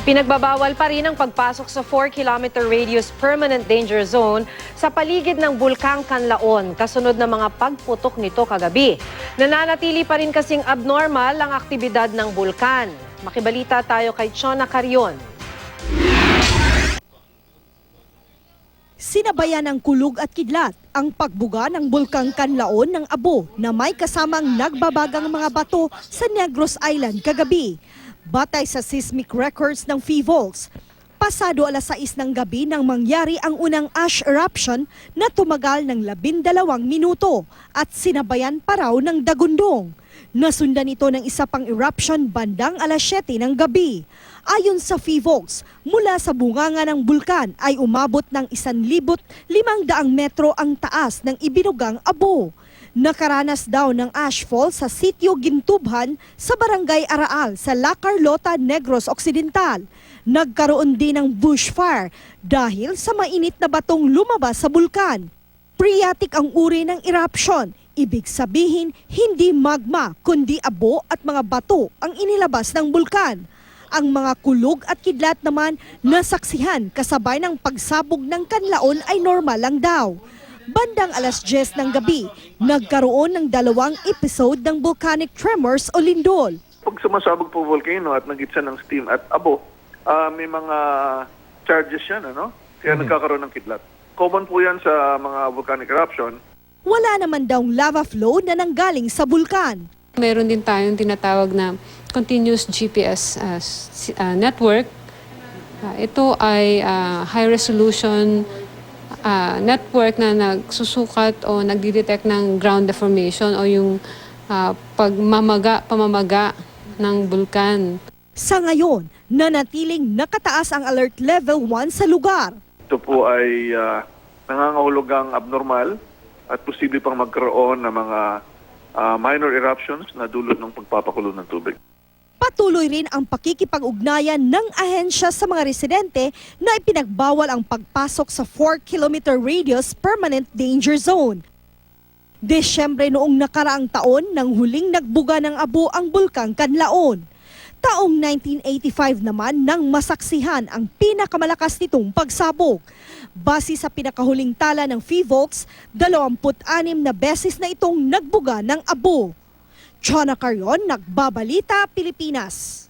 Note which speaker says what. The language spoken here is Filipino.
Speaker 1: Pinagbabawal pa rin ang pagpasok sa 4-kilometer radius permanent danger zone sa paligid ng Bulkang Kanlaon kasunod ng mga pagputok nito kagabi. Nananatili pa rin kasing abnormal ang aktibidad ng bulkan. Makibalita tayo kay Chona Carion.
Speaker 2: Sinabayan ng kulog at kidlat ang pagbuga ng Bulkang Kanlaon ng Abo na may kasamang nagbabagang mga bato sa Negros Island kagabi. Batay sa seismic records ng PHIVOLCS, pasado alas 6 ng gabi nang mangyari ang unang ash eruption na tumagal ng 12 minuto at sinabayan pa raw ng dagundong. Nasundan ito ng isa pang eruption bandang alas 7 ng gabi. Ayon sa PHIVOLCS, mula sa bunganga ng bulkan ay umabot ng 1,500 metro ang taas ng ibinugang Abo. Nakaranas daw ng ashfall sa sitio Gintubhan sa Barangay Araal sa La Carlota, Negros Occidental. Nagkaroon din ng bushfire dahil sa mainit na batong lumabas sa bulkan. Phreatic ang uri ng eruption. Ibig sabihin, hindi magma kundi abo at mga bato ang inilabas ng bulkan. Ang mga kulog at kidlat naman nasaksihan kasabay ng pagsabog ng kanlaon ay normal lang daw. Bandang alas 10 ng gabi, nagkaroon ng 2 episode ng volcanic tremors o lindol.
Speaker 3: Pag sumasabog po volcano at nagitsa ng steam at abo, may mga charges yan, ano? Kaya nagkakaroon ng kidlat. Common po yan sa mga volcanic eruption.
Speaker 2: Wala naman daw lava flow na nanggaling sa bulkan.
Speaker 4: Meron din tayong tinatawag na continuous GPS network. Ito ay high resolution network na nagsusukat o nagdidetect ng ground deformation o yung pamamaga ng bulkan.
Speaker 2: Sa ngayon, nanatiling nakataas ang alert level 1 sa lugar.
Speaker 3: Ito po ay nangangahulugang abnormal at posible pang magkaroon ng mga minor eruptions na dulot ng pagpapakulo ng tubig.
Speaker 2: Patuloy rin ang pakikipag-ugnayan ng ahensya sa mga residente na ipinagbawal ang pagpasok sa 4-kilometer radius permanent danger zone. Desyembre noong nakaraang taon nang huling nagbuga ng abo ang Bulkang Kanlaon. Taong 1985 naman nang masaksihan ang pinakamalakas nitong pagsabog. Base sa pinakahuling tala ng PHIVOLCS, 26 na beses na itong nagbuga ng abo. Chona Carion, Nagbabalita, Pilipinas.